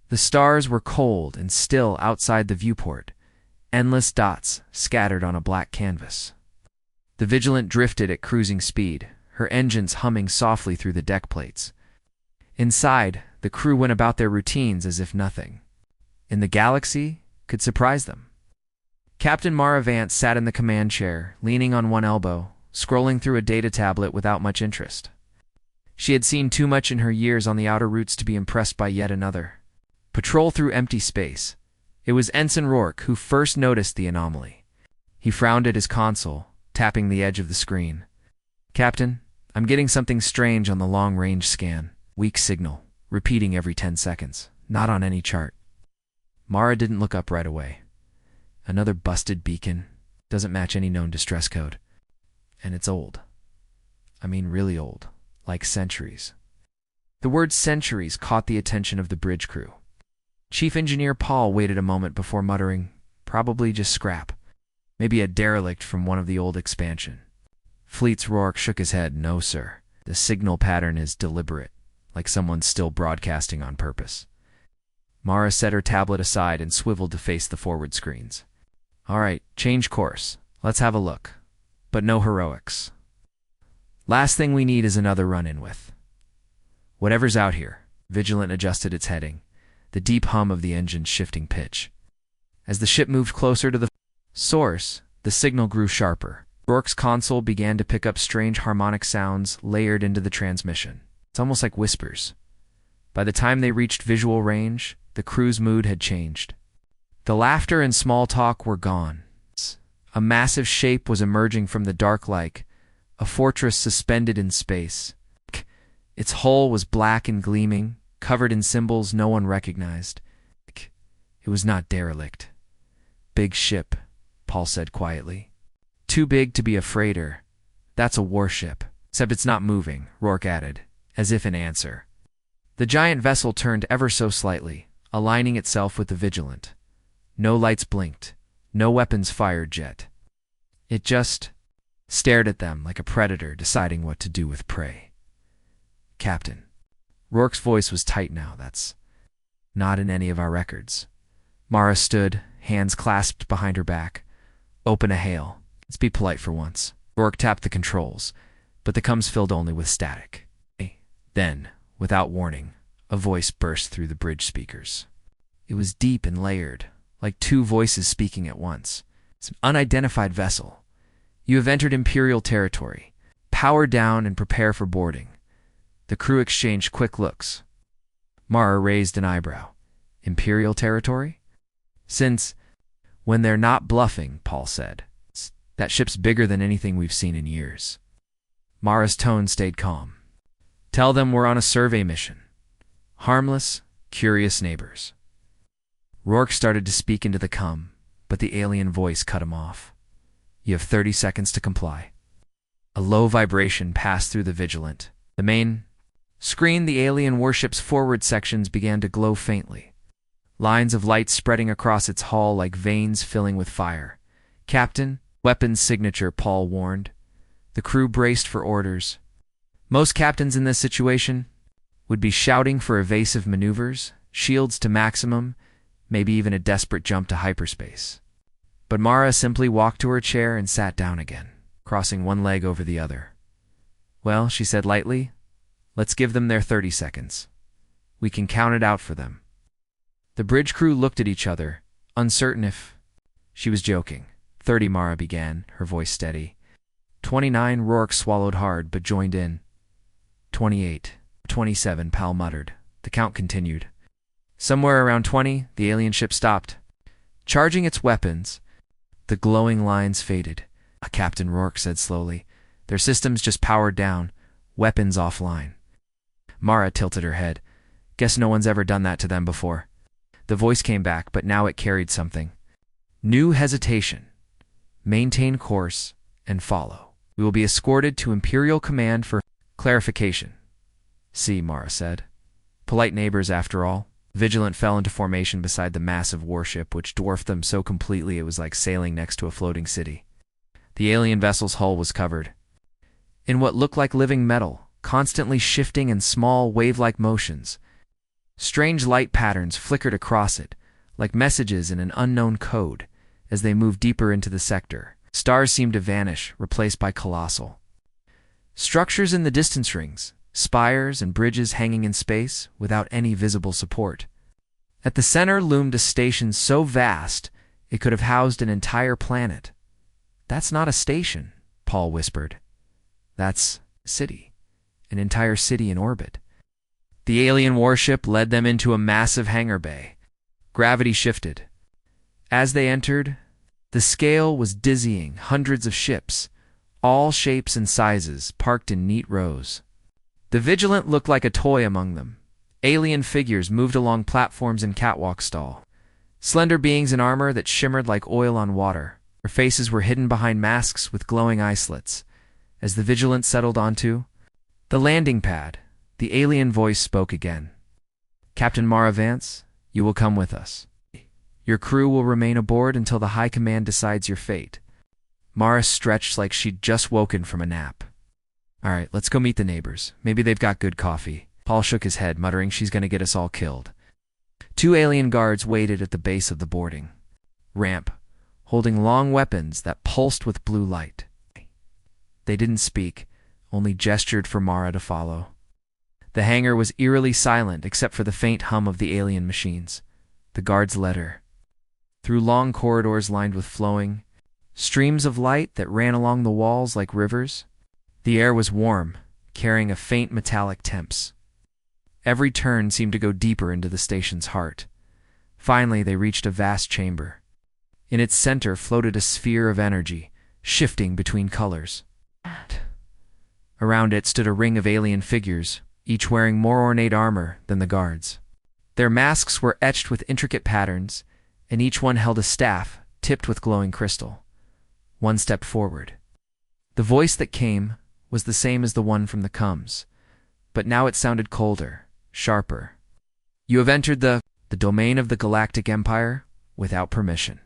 The stars were cold and still outside the viewport, endless dots scattered on a black canvas. The Vigilant drifted at cruising speed, her engines humming softly through the deck plates. Inside, the crew went about their routines as if nothing in the galaxy could surprise them. Captain Mara Vance sat in the command chair, leaning on one elbow, scrolling through a data tablet without much interest. She had seen too much in her years on the outer routes to be impressed by yet another patrol through empty space. It was Ensign Rourke who first noticed the anomaly. He frowned at his console, tapping the edge of the screen. "Captain, I'm getting something strange on the long-range scan. Weak signal, repeating every 10 seconds. Not on any chart." Mara didn't look up right away. Another busted beacon. Doesn't match any known distress code. And it's old. I mean really old. Like centuries. The word centuries caught the attention of the bridge crew. Chief Engineer Paul waited a moment before muttering, "Probably just scrap. Maybe a derelict from one of the old expansion." Fleet's Rourke shook his head. "No, sir. The signal pattern is deliberate, like someone's still broadcasting on purpose." Mara set her tablet aside and swiveled to face the forward screens. "All right, change course. Let's have a look. But no heroics. Last thing we need is another run-in with whatever's out here." Vigilant adjusted its heading, the deep hum of the engine's shifting pitch. As the ship moved closer to the source, the signal grew sharper. Rourke's console began to pick up strange harmonic sounds layered into the transmission. It's almost like whispers. By the time they reached visual range, the crew's mood had changed. The laughter and small talk were gone. A massive shape was emerging from the dark like a fortress suspended in space. Its hull was black and gleaming, covered in symbols no one recognized. It was not derelict. "Big ship," Paul said quietly. "Too big to be a freighter. That's a warship. Except it's not moving," Rourke added, as if in answer. The giant vessel turned ever so slightly, aligning itself with the Vigilant. No lights blinked, no weapons fired yet. It just stared at them like a predator deciding what to do with prey. "Captain." Rourke's voice was tight now. "That's not in any of our records." Mara stood, hands clasped behind her back. "Open a hail. Let's be polite for once." Rourke tapped the controls, but the comms filled only with static. Then, without warning, a voice burst through the bridge speakers. It was deep and layered, like two voices speaking at once. "It's an unidentified vessel. You have entered Imperial territory. Power down and prepare for boarding." The crew exchanged quick looks. Mara raised an eyebrow. "Imperial territory?" "Since when they're not bluffing," Paul said. "That ship's bigger than anything we've seen in years." Mara's tone stayed calm. "Tell them we're on a survey mission. Harmless, curious neighbors." Rourke started to speak into the comm, but the alien voice cut him off. "You have 30 seconds to comply." A low vibration passed through the Vigilant. The main screen, the alien warship's forward sections began to glow faintly. Lines of light spreading across its hull like veins filling with fire. "Captain, weapons signature," Paul warned. The crew braced for orders. Most captains in this situation would be shouting for evasive maneuvers, shields to maximum, maybe even a desperate jump to hyperspace. But Mara simply walked to her chair and sat down again, crossing one leg over the other. "Well," she said lightly, "let's give them their 30 seconds. We can count it out for them." The bridge crew looked at each other, uncertain if she was joking. 30, Mara began, her voice steady. 29, Rourke swallowed hard but joined in. 28, 27, Pal muttered. The count continued. Somewhere around 20, the alien ship stopped. Charging its weapons, the glowing lines faded. Captain Rourke said slowly. "Their systems just powered down, weapons offline." Mara tilted her head. "Guess no one's ever done that to them before." The voice came back, but now it carried something. "New hesitation. Maintain course and follow. We will be escorted to Imperial Command for clarification." "See," Mara said. Polite neighbors, after all. Vigilant fell into formation beside the massive warship, which dwarfed them so completely it was like sailing next to a floating city. The alien vessel's hull was covered in what looked like living metal, constantly shifting in small wave-like motions. Strange light patterns flickered across it, like messages in an unknown code, as they moved deeper into the sector. Stars seemed to vanish, replaced by colossal structures in the distance rings, spires and bridges hanging in space without any visible support. At the center loomed a station so vast it could have housed an entire planet. "That's not a station," Paul whispered. "That's a city, an entire city in orbit." The alien warship led them into a massive hangar bay. Gravity shifted. As they entered, the scale was dizzying. Hundreds of ships, all shapes and sizes, parked in neat rows. The Vigilant looked like a toy among them. Alien figures moved along platforms and catwalk stall. Slender beings in armor that shimmered like oil on water. Their faces were hidden behind masks with glowing eye slits. As the Vigilant settled onto the landing pad, the alien voice spoke again. "Captain Mara Vance, you will come with us. Your crew will remain aboard until the High Command decides your fate." Mara stretched like she'd just woken from a nap. "All right, let's go meet the neighbors. Maybe they've got good coffee." Paul shook his head, muttering she's going to get us all killed. Two alien guards waited at the base of the boarding ramp, holding long weapons that pulsed with blue light. They didn't speak, only gestured for Mara to follow. The hangar was eerily silent except for the faint hum of the alien machines. The guards led her through long corridors lined with flowing streams of light that ran along the walls like rivers. The air was warm, carrying a faint metallic temps. Every turn seemed to go deeper into the station's heart. Finally, they reached a vast chamber. In its center floated a sphere of energy, shifting between colors. Around it stood a ring of alien figures, each wearing more ornate armor than the guards. Their masks were etched with intricate patterns, and each one held a staff tipped with glowing crystal. One stepped forward. The voice that came was the same as the one from the Cums, but now it sounded colder, sharper. "You have entered the domain of the Galactic Empire without permission.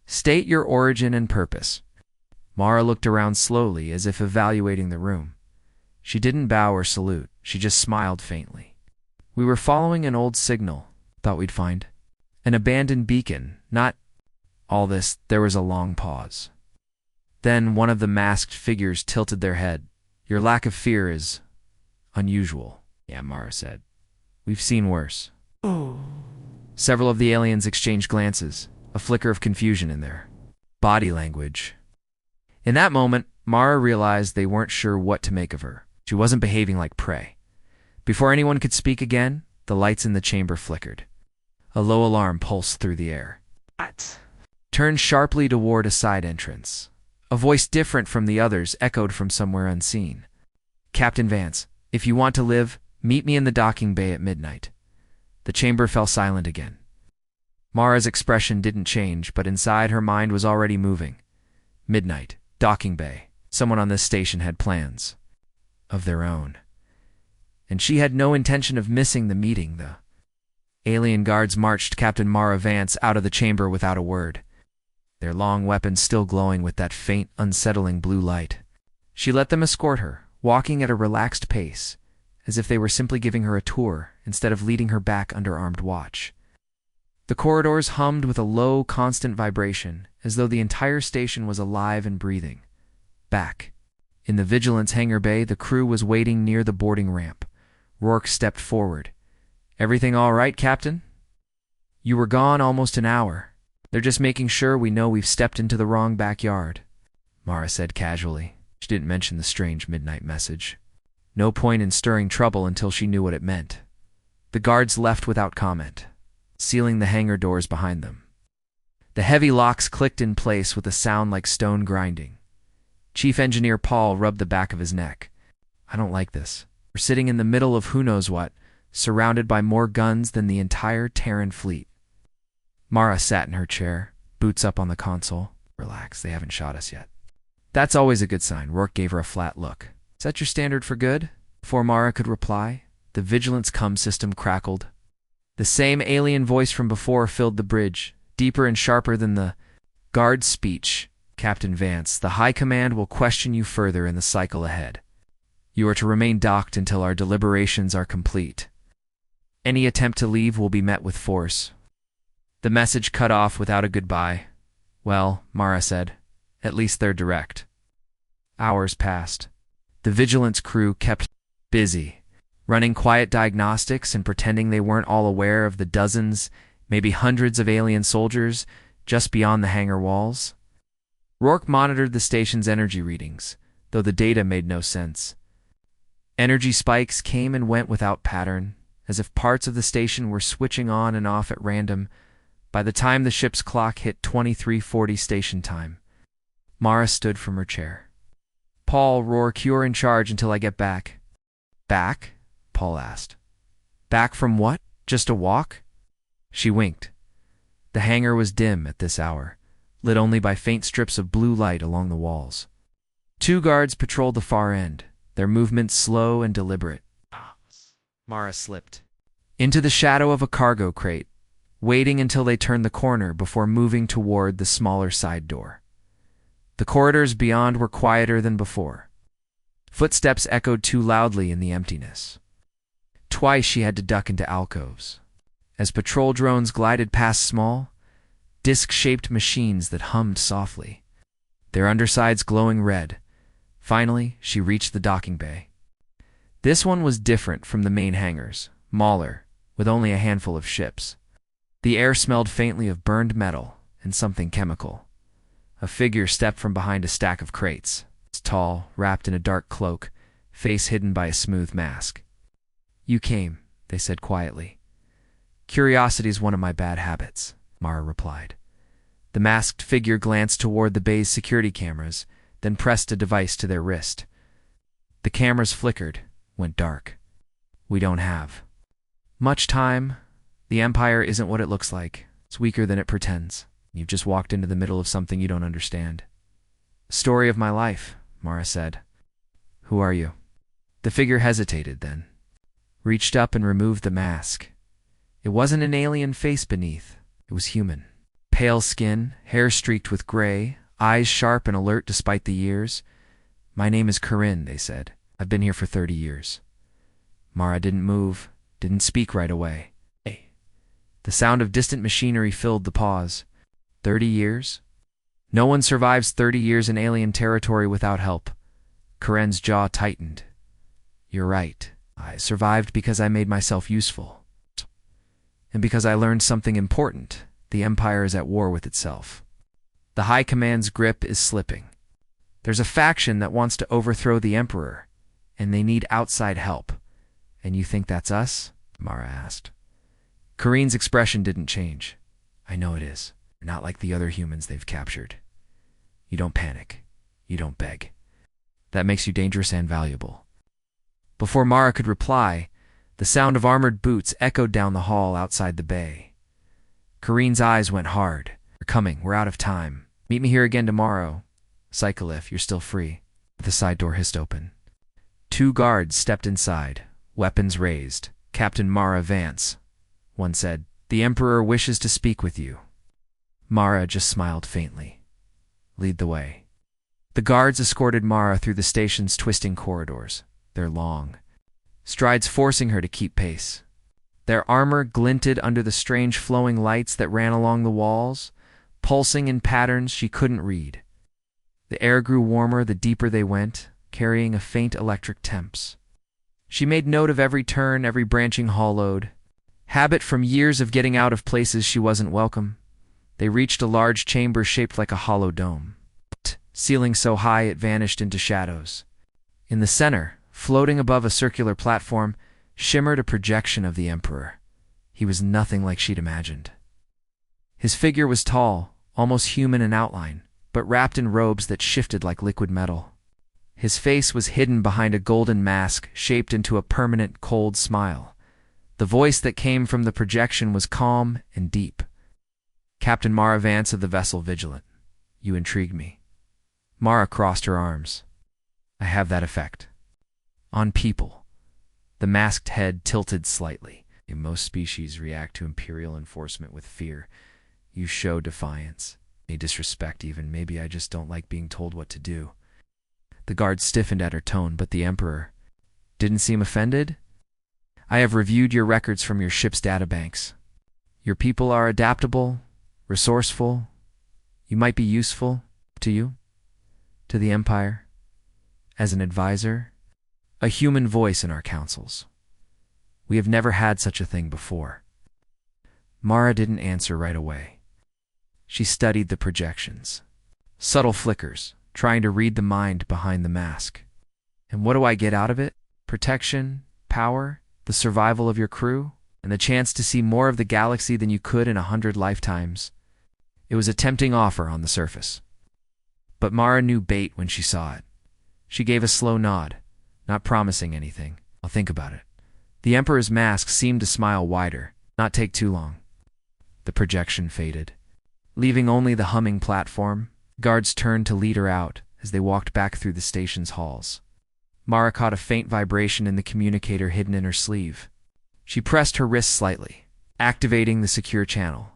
State your origin and purpose." Mara looked around slowly, as if evaluating the room. She didn't bow or salute. She just smiled faintly. "We were following an old signal. Thought we'd find an abandoned beacon, not all this." There was a long pause. Then one of the masked figures tilted their head. "Your lack of fear is unusual." "Yeah," Mara said. "We've seen worse." Several of the aliens exchanged glances, a flicker of confusion in their body language. In that moment, Mara realized they weren't sure what to make of her. She wasn't behaving like prey. Before anyone could speak again, the lights in the chamber flickered. A low alarm pulsed through the air. "What?" Turned sharply toward a side entrance. A voice different from the others echoed from somewhere unseen. "Captain Vance, if you want to live, meet me in the docking bay at midnight." The chamber fell silent again. Mara's expression didn't change, but inside her mind was already moving. Midnight, docking bay. Someone on this station had plans of their own. And she had no intention of missing the meeting. The alien guards marched Captain Mara Vance out of the chamber without a word, their long weapons still glowing with that faint, unsettling blue light. She let them escort her, walking at a relaxed pace, as if they were simply giving her a tour instead of leading her back under armed watch. The corridors hummed with a low, constant vibration, as though the entire station was alive and breathing. Back in the Vigilance hangar bay, the crew was waiting near the boarding ramp. Rourke stepped forward. "Everything all right, Captain? You were gone almost an hour. They're just making sure we know we've stepped into the wrong backyard," Mara said casually. She didn't mention the strange midnight message. No point in stirring trouble until she knew what it meant. The guards left without comment, sealing the hangar doors behind them. The heavy locks clicked in place with a sound like stone grinding. Chief Engineer Paul rubbed the back of his neck. "I don't like this. We're sitting in the middle of who knows what, surrounded by more guns than the entire Terran fleet." Mara sat in her chair, boots up on the console. "Relax, they haven't shot us yet." "That's always a good sign." Rourke gave her a flat look. "Is that your standard for good?" Before Mara could reply, the Vigilance comm system crackled. The same alien voice from before filled the bridge, deeper and sharper than the guard's speech. "Captain Vance, the High Command will question you further in the cycle ahead. You are to remain docked until our deliberations are complete." Any attempt to leave will be met with force. The message cut off without a goodbye. Well, Mara said, at least they're direct. Hours passed. The Vigilance crew kept busy, running quiet diagnostics and pretending they weren't all aware of the dozens, maybe hundreds of alien soldiers just beyond the hangar walls. Rourke monitored the station's energy readings, though the data made no sense. Energy spikes came and went without pattern, as if parts of the station were switching on and off at random. By the time the ship's clock hit 2340 station time, Mara stood from her chair. Paul, Rourke, you're in charge until I get back. Back? Paul asked. Back from what? Just a walk? She winked. The hangar was dim at this hour, lit only by faint strips of blue light along the walls. 2 guards patrolled the far end, their movements slow and deliberate. Mara slipped into the shadow of a cargo crate, waiting until they turned the corner before moving toward the smaller side door. The corridors beyond were quieter than before. Footsteps echoed too loudly in the emptiness. Twice she had to duck into alcoves, as patrol drones glided past small, disc-shaped machines that hummed softly, their undersides glowing red. Finally, she reached the docking bay. This one was different from the main hangars, smaller, with only a handful of ships. The air smelled faintly of burned metal and something chemical. A figure stepped from behind a stack of crates. It's tall, wrapped in a dark cloak, face hidden by a smooth mask. You came, they said quietly. Curiosity's one of my bad habits, Mara replied. The masked figure glanced toward the bay's security cameras, then pressed a device to their wrist. The cameras flickered, went dark. We don't have much time. The Empire isn't what it looks like. It's weaker than it pretends. You've just walked into the middle of something you don't understand. Story of my life, Mara said. Who are you? The figure hesitated then, reached up and removed the mask. It wasn't an alien face beneath. It was human. Pale skin, hair streaked with gray, eyes sharp and alert despite the years. My name is Corinne, they said. I've been here for 30 years. Mara didn't move, didn't speak right away. The sound of distant machinery filled the pause. 30 years? No one survives 30 years in alien territory without help. Corinne's jaw tightened. You're right. I survived because I made myself useful. And because I learned something important. The Empire is at war with itself. The High Command's grip is slipping. There's a faction that wants to overthrow the Emperor, and they need outside help. And you think that's us? Mara asked. Corinne's expression didn't change. I know it is. You're not like the other humans they've captured. You don't panic. You don't beg. That makes you dangerous and valuable. Before Mara could reply, the sound of armored boots echoed down the hall outside the bay. Corinne's eyes went hard. We're coming. We're out of time. Meet me here again tomorrow. Cycle if you're still free. The side door hissed open. 2 guards stepped inside, weapons raised. Captain Mara Vance. One said, The Emperor wishes to speak with you. Mara just smiled faintly. Lead the way. The guards escorted Mara through the station's twisting corridors. They're long, strides forcing her to keep pace. Their armor glinted under the strange flowing lights that ran along the walls, pulsing in patterns she couldn't read. The air grew warmer the deeper they went, carrying a faint electric temps. She made note of every turn, every branching hollow. Habit from years of getting out of places she wasn't welcome. They reached a large chamber shaped like a hollow dome, ceiling so high it vanished into shadows. In the center, floating above a circular platform, shimmered a projection of the Emperor. He was nothing like she'd imagined. His figure was tall, almost human in outline, but wrapped in robes that shifted like liquid metal. His face was hidden behind a golden mask shaped into a permanent, cold smile. The voice that came from the projection was calm and deep. Captain Mara Vance of the vessel Vigilant. You intrigue me. Mara crossed her arms. I have that effect. On people. The masked head tilted slightly. Most species react to imperial enforcement with fear. You show defiance. May disrespect even. Maybe I just don't like being told what to do. The guard stiffened at her tone, but the Emperor didn't seem offended. I have reviewed your records from your ship's databanks. Your people are adaptable, resourceful. You might be useful to you, to the Empire, as an advisor, a human voice in our councils. We have never had such a thing before. Mara didn't answer right away. She studied the projections. Subtle flickers, trying to read the mind behind the mask. And what do I get out of it? Protection, power, the survival of your crew, and the chance to see more of the galaxy than you could in 100 lifetimes. It was a tempting offer on the surface. But Mara knew bait when she saw it. She gave a slow nod, not promising anything. I'll think about it. The Emperor's mask seemed to smile wider, not take too long. The projection faded. Leaving only the humming platform, guards turned to lead her out as they walked back through the station's halls. Mara caught a faint vibration in the communicator hidden in her sleeve. She pressed her wrist slightly, activating the secure channel.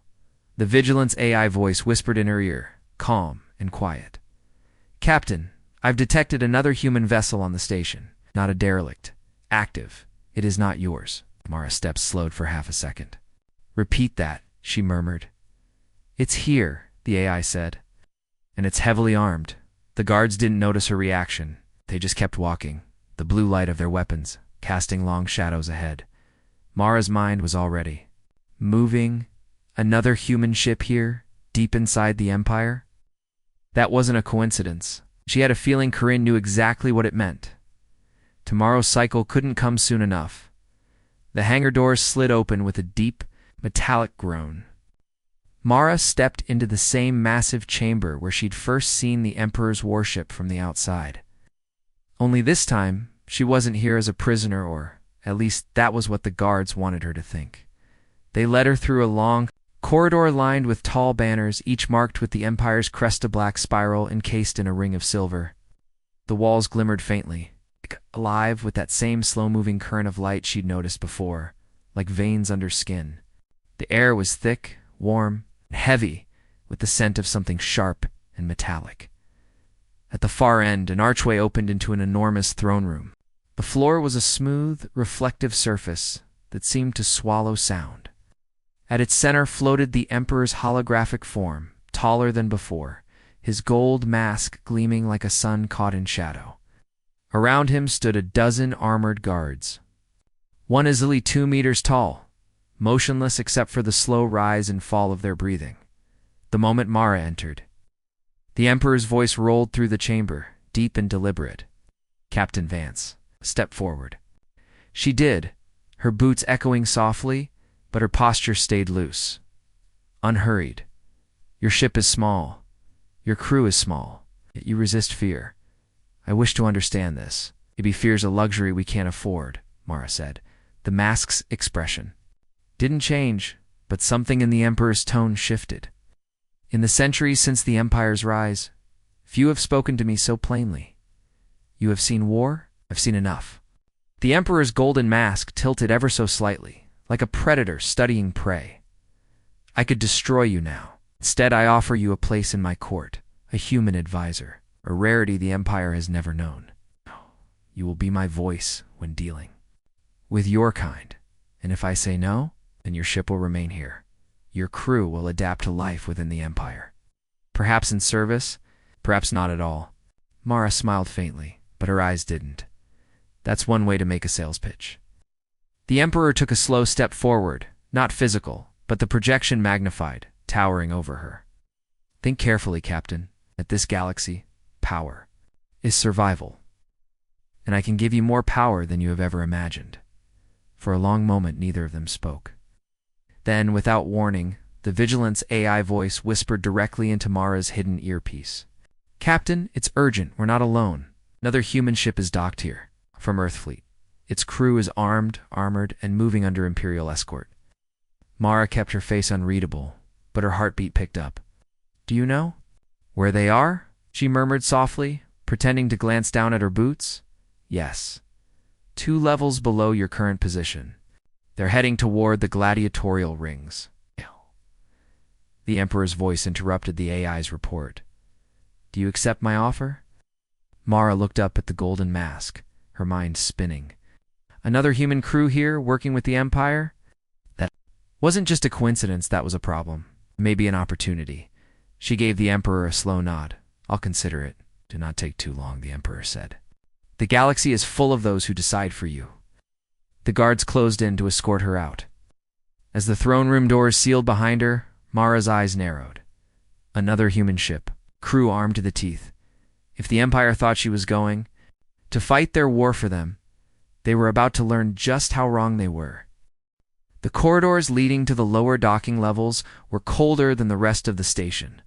The Vigilance AI voice whispered in her ear, calm and quiet. Captain, I've detected another human vessel on the station. Not a derelict. Active. It is not yours. Mara's steps slowed for half a second. Repeat that, she murmured. It's here, the AI said. And it's heavily armed. The guards didn't notice her reaction. They just kept walking, the blue light of their weapons casting long shadows ahead. Mara's mind was already moving. Another human ship here, deep inside the Empire? That wasn't a coincidence. She had a feeling Corinne knew exactly what it meant. Tomorrow's cycle couldn't come soon enough. The hangar doors slid open with a deep, metallic groan. Mara stepped into the same massive chamber where she'd first seen the Emperor's warship from the outside. Only this time, she wasn't here as a prisoner, or at least that was what the guards wanted her to think. They led her through a long corridor lined with tall banners, each marked with the Empire's crest-a-black spiral encased in a ring of silver. The walls glimmered faintly, alive with that same slow-moving current of light she'd noticed before, like veins under skin. The air was thick, warm, and heavy, with the scent of something sharp and metallic. At the far end, an archway opened into an enormous throne room. The floor was a smooth, reflective surface that seemed to swallow sound. At its center floated the Emperor's holographic form, taller than before, his gold mask gleaming like a sun caught in shadow. Around him stood a dozen armored guards. One easily 2 meters tall, motionless except for the slow rise and fall of their breathing. The moment Mara entered, the Emperor's voice rolled through the chamber, deep and deliberate. Captain Vance, step forward. She did, her boots echoing softly, but her posture stayed loose, unhurried. Your ship is small. Your crew is small, yet you resist fear. I wish to understand this. Maybe fear's a luxury we can't afford, Mara said. The mask's expression didn't change, but something in the Emperor's tone shifted. In the centuries since the Empire's rise, few have spoken to me so plainly. You have seen war? I've seen enough. The Emperor's golden mask tilted ever so slightly, like a predator studying prey. I could destroy you now. Instead, I offer you a place in my court, a human advisor, a rarity the Empire has never known. You will be my voice when dealing with your kind, and if I say no, then your ship will remain here. Your crew will adapt to life within the Empire. Perhaps in service, perhaps not at all. Mara smiled faintly, but her eyes didn't. That's one way to make a sales pitch. The Emperor took a slow step forward, not physical, but the projection magnified, towering over her. Think carefully, Captain. At this galaxy, power is survival. And I can give you more power than you have ever imagined. For a long moment, neither of them spoke. Then, without warning, the Vigilance AI voice whispered directly into Mara's hidden earpiece. Captain, it's urgent. We're not alone. Another human ship is docked here, from Earthfleet. Its crew is armed, armored, and moving under Imperial escort. Mara kept her face unreadable, but her heartbeat picked up. Do you know where they are? She murmured softly, pretending to glance down at her boots. Yes. 2 levels below your current position. They're heading toward the gladiatorial rings. The Emperor's voice interrupted the AI's report. Do you accept my offer? Mara looked up at the golden mask, her mind spinning. Another human crew here working with the Empire? That wasn't just a coincidence that was a problem. Maybe an opportunity. She gave the Emperor a slow nod. I'll consider it. Do not take too long, the Emperor said. The galaxy is full of those who decide for you. The guards closed in to escort her out. As the throne room doors sealed behind her, Mara's eyes narrowed. Another human ship, crew armed to the teeth. If the Empire thought she was going to fight their war for them, they were about to learn just how wrong they were. The corridors leading to the lower docking levels were colder than the rest of the station,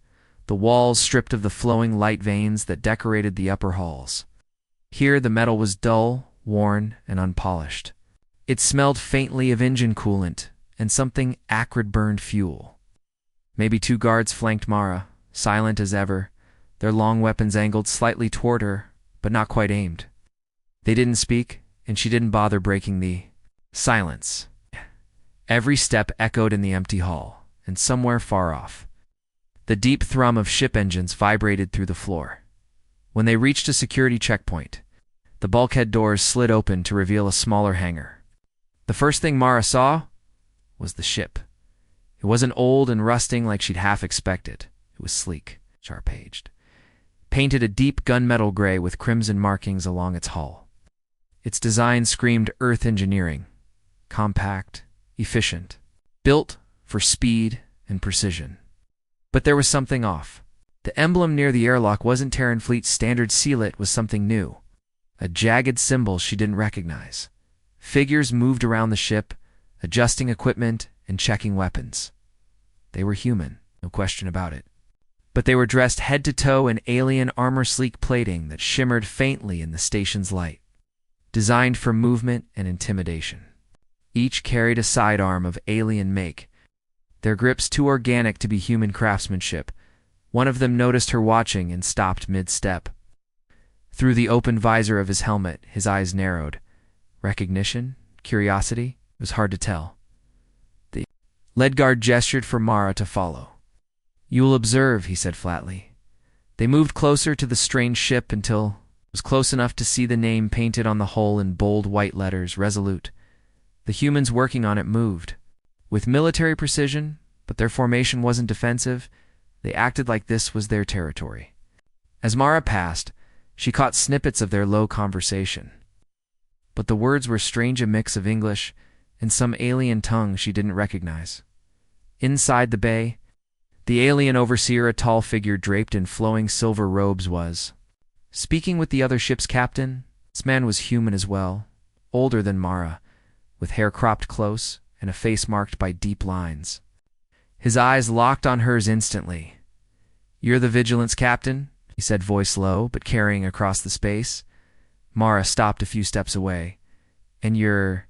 the walls stripped of the flowing light veins that decorated the upper halls. Here the metal was dull, worn, and unpolished. It smelled faintly of engine coolant and something acrid burned fuel. Maybe two guards flanked Mara, silent as ever, their long weapons angled slightly toward her, but not quite aimed. They didn't speak, and she didn't bother breaking the silence. Every step echoed in the empty hall, and somewhere far off, the deep thrum of ship engines vibrated through the floor. When they reached a security checkpoint, the bulkhead doors slid open to reveal a smaller hangar. The first thing Mara saw was the ship. It wasn't old and rusting like she'd half expected. It was sleek, sharp-edged, painted a deep gunmetal gray with crimson markings along its hull. Its design screamed Earth engineering, compact, efficient, built for speed and precision. But there was something off. The emblem near the airlock wasn't Terran Fleet's standard seal, it was something new. A jagged symbol she didn't recognize. Figures moved around the ship, adjusting equipment and checking weapons. They were human, no question about it. But they were dressed head to toe in alien armor-sleek plating that shimmered faintly in the station's light, designed for movement and intimidation. Each carried a sidearm of alien make, their grips too organic to be human craftsmanship. One of them noticed her watching and stopped mid-step. Through the open visor of his helmet, his eyes narrowed. Recognition? Curiosity? It was hard to tell. The lead guard gestured for Mara to follow. "You will observe," he said flatly. They moved closer to the strange ship until it was close enough to see the name painted on the hull in bold white letters, Resolute. The humans working on it moved with military precision, but their formation wasn't defensive. They acted like this was their territory. As Mara passed, she caught snippets of their low conversation. But the words were strange, a mix of English and some alien tongue she didn't recognize. Inside the bay, the alien overseer, a tall figure draped in flowing silver robes, was speaking with the other ship's captain. This man was human as well, older than Mara, with hair cropped close and a face marked by deep lines. His eyes locked on hers instantly. "You're the Vigilance captain?" he said, voice low, but carrying across the space. Mara stopped a few steps away. "And you're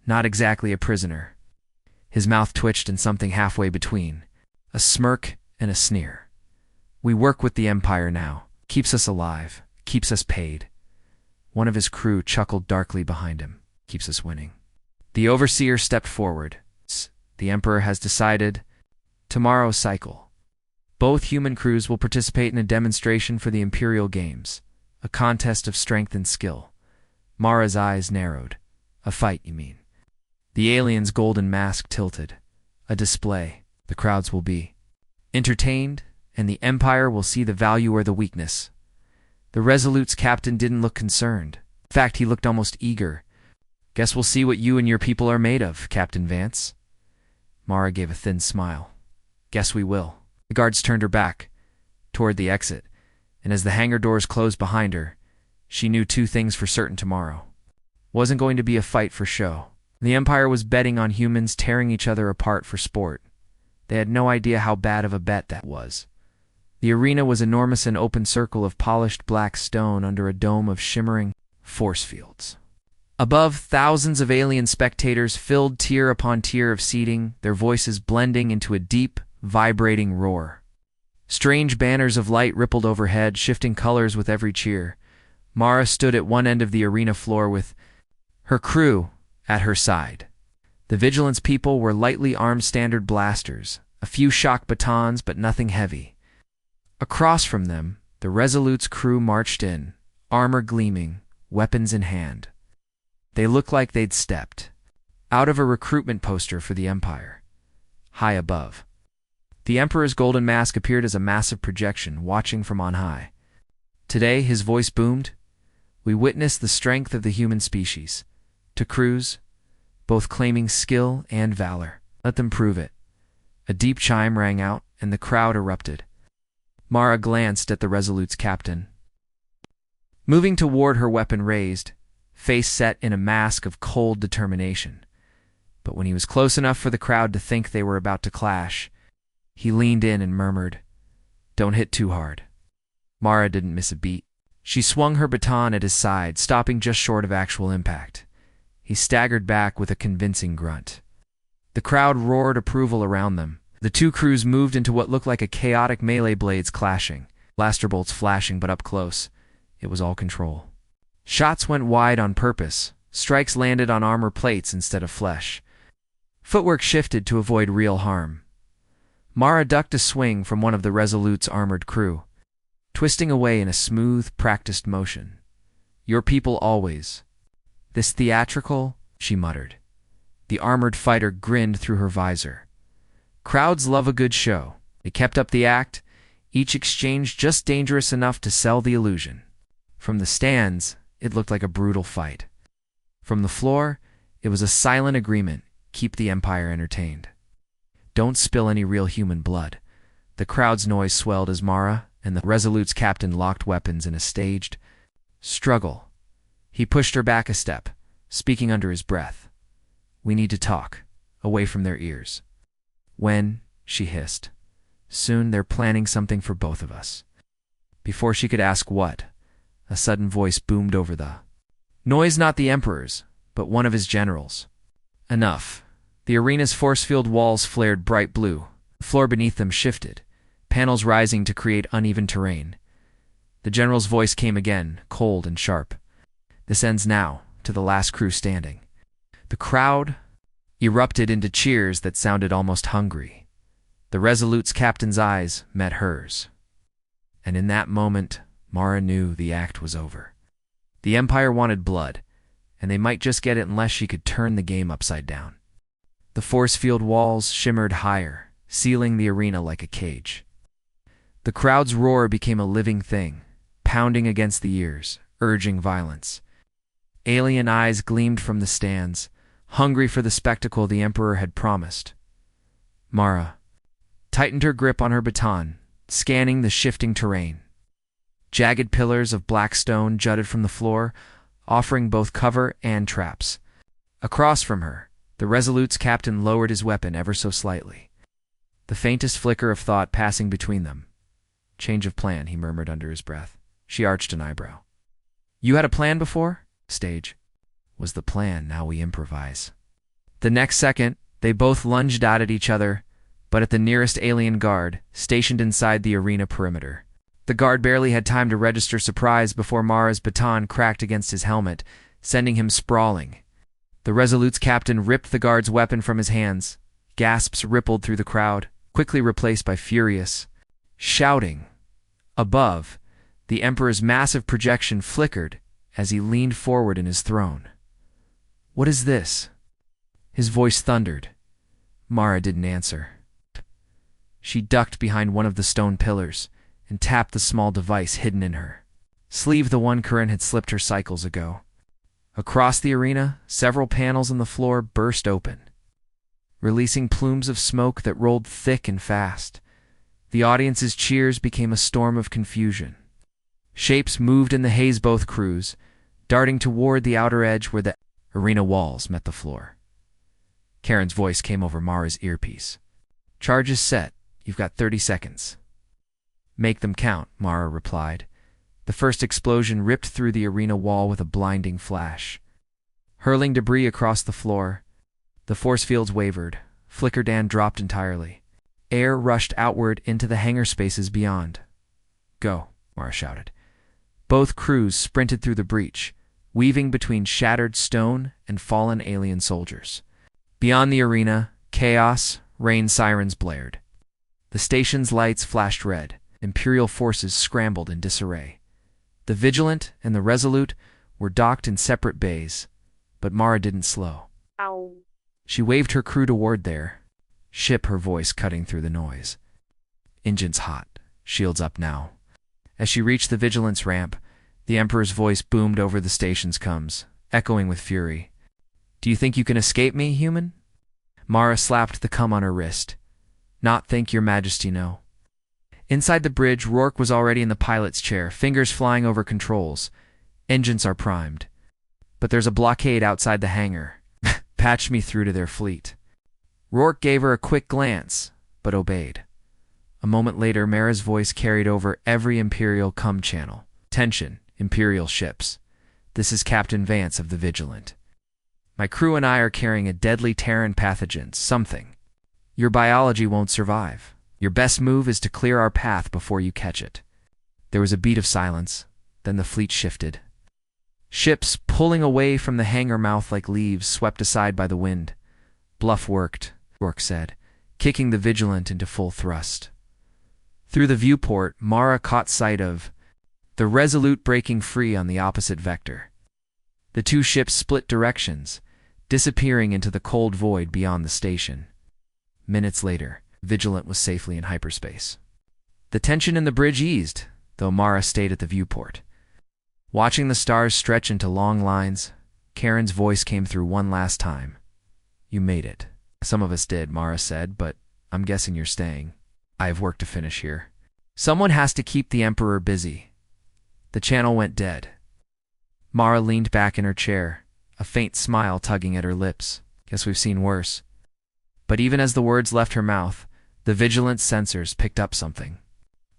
not exactly a prisoner." His mouth twitched in something halfway between a smirk and a sneer. "We work with the Empire now. Keeps us alive. Keeps us paid." One of his crew chuckled darkly behind him. "Keeps us winning." The overseer stepped forward. "The Emperor has decided tomorrow's cycle. Both human crews will participate in a demonstration for the Imperial Games, a contest of strength and skill." Mara's eyes narrowed. "A fight, you mean?" The alien's golden mask tilted. "A display. The crowds will be entertained, and the Empire will see the value or the weakness." The Resolute's captain didn't look concerned. In fact, he looked almost eager. "Guess we'll see what you and your people are made of, Captain Vance." Mara gave a thin smile. "Guess we will." The guards turned her back, toward the exit, and as the hangar doors closed behind her, she knew two things for certain tomorrow. It wasn't going to be a fight for show. The Empire was betting on humans tearing each other apart for sport. They had no idea how bad of a bet that was. The arena was an enormous and open circle of polished black stone under a dome of shimmering force fields. Above, thousands of alien spectators filled tier upon tier of seating, their voices blending into a deep, vibrating roar. Strange banners of light rippled overhead, shifting colors with every cheer. Mara stood at one end of the arena floor with her crew at her side. The Vigilance people were lightly armed standard blasters, a few shock batons, but nothing heavy. Across from them, the Resolute's crew marched in, armor gleaming, weapons in hand. They looked like they'd stepped out of a recruitment poster for the Empire. High above, the Emperor's golden mask appeared as a massive projection watching from on high. Today, his voice boomed, we witnessed the strength of the human species. To crews, both claiming skill and valor. Let them prove it. A deep chime rang out, and the crowd erupted. Mara glanced at the Resolute's captain, moving toward her, weapon raised, face set in a mask of cold determination. But when he was close enough for the crowd to think they were about to clash, he leaned in and murmured, "Don't hit too hard." Mara didn't miss a beat. She swung her baton at his side, stopping just short of actual impact. He staggered back with a convincing grunt. The crowd roared approval around them. The two crews moved into what looked like a chaotic melee, blades clashing, blaster bolts flashing, but up close, it was all control. Shots went wide on purpose. Strikes landed on armor plates instead of flesh. Footwork shifted to avoid real harm. Mara ducked a swing from one of the Resolute's armored crew, twisting away in a smooth, practiced motion. "Your people always." "This theatrical," she muttered. The armored fighter grinned through her visor. Crowds love a good show. They kept up the act, each exchange just dangerous enough to sell the illusion. From the stands, it looked like a brutal fight. From the floor, it was a silent agreement, keep the Empire entertained. Don't spill any real human blood. The crowd's noise swelled as Mara and the Resolute's captain locked weapons in a staged struggle. He pushed her back a step, speaking under his breath. "We need to talk, away from their ears." "When?" she hissed. "Soon. They're planning something for both of us." Before she could ask what, a sudden voice boomed over the noise, not the Emperor's, but one of his generals. Enough. The arena's force-field walls flared bright blue. The floor beneath them shifted, panels rising to create uneven terrain. The general's voice came again, cold and sharp. "This ends now, to the last crew standing." The crowd erupted into cheers that sounded almost hungry. The Resolute's captain's eyes met hers. And in that moment, Mara knew the act was over. The Empire wanted blood, and they might just get it unless she could turn the game upside down. The force field walls shimmered higher, sealing the arena like a cage. The crowd's roar became a living thing, pounding against the ears, urging violence. Alien eyes gleamed from the stands, hungry for the spectacle the Emperor had promised. Mara tightened her grip on her baton, scanning the shifting terrain. Jagged pillars of black stone jutted from the floor, offering both cover and traps. Across from her, the Resolute's captain lowered his weapon ever so slightly, the faintest flicker of thought passing between them. "Change of plan," he murmured under his breath. She arched an eyebrow. "You had a plan before?" "Stage was the plan, now we improvise." The next second, they both lunged out at each other, but at the nearest alien guard, stationed inside the arena perimeter. The guard barely had time to register surprise before Mara's baton cracked against his helmet, sending him sprawling. The Resolute's captain ripped the guard's weapon from his hands. Gasps rippled through the crowd, quickly replaced by furious shouting. Above, the Emperor's massive projection flickered as he leaned forward in his throne. "What is this?" His voice thundered. Mara didn't answer. She ducked behind one of the stone pillars and tapped the small device hidden in her sleeve, the one Corinne had slipped her cycles ago. Across the arena, several panels on the floor burst open, releasing plumes of smoke that rolled thick and fast. The audience's cheers became a storm of confusion. Shapes moved in the haze, both crews, darting toward the outer edge where the arena walls met the floor. Karen's voice came over Mara's earpiece. "Charges set. You've got 30 seconds. "Make them count," Mara replied. The first explosion ripped through the arena wall with a blinding flash, hurling debris across the floor. The force fields wavered, flickered and dropped entirely. Air rushed outward into the hangar spaces beyond. "Go," Mara shouted. Both crews sprinted through the breach, weaving between shattered stone and fallen alien soldiers. Beyond the arena, chaos, rain sirens blared. The station's lights flashed red. Imperial forces scrambled in disarray. The Vigilant and the Resolute were docked in separate bays, but Mara didn't slow. Ow. She waved her crew toward their ship, her voice cutting through the noise. Engines hot, shields up now. As she reached the vigilance ramp, the Emperor's voice boomed over the station's comms, echoing with fury. Do you think you can escape me, human? Mara slapped the cum on her wrist. Not think, your majesty, no. Inside the bridge, Rourke was already in the pilot's chair, fingers flying over controls. Engines are primed. But there's a blockade outside the hangar. Patch me through to their fleet. Rourke gave her a quick glance, but obeyed. A moment later, Mara's voice carried over every Imperial cum channel. Attention, Imperial ships. This is Captain Vance of the Vigilant. My crew and I are carrying a deadly Terran pathogen, something. Your biology won't survive. Your best move is to clear our path before you catch it. There was a beat of silence, then the fleet shifted. Ships pulling away from the hangar mouth like leaves swept aside by the wind. Bluff worked, Rourke said, kicking the Vigilant into full thrust. Through the viewport, Mara caught sight of the Resolute breaking free on the opposite vector. The two ships split directions, disappearing into the cold void beyond the station. Minutes later, Vigilant was safely in hyperspace. The tension in the bridge eased, though Mara stayed at the viewport. Watching the stars stretch into long lines, Karen's voice came through one last time. You made it. Some of us did, Mara said, but I'm guessing you're staying. I have work to finish here. Someone has to keep the Emperor busy. The channel went dead. Mara leaned back in her chair, a faint smile tugging at her lips. Guess we've seen worse. But even as the words left her mouth, the Vigilance sensors picked up something.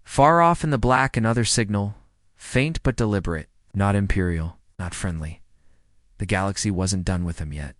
Far off in the black, another signal, faint but deliberate, not Imperial, not friendly. The galaxy wasn't done with them yet.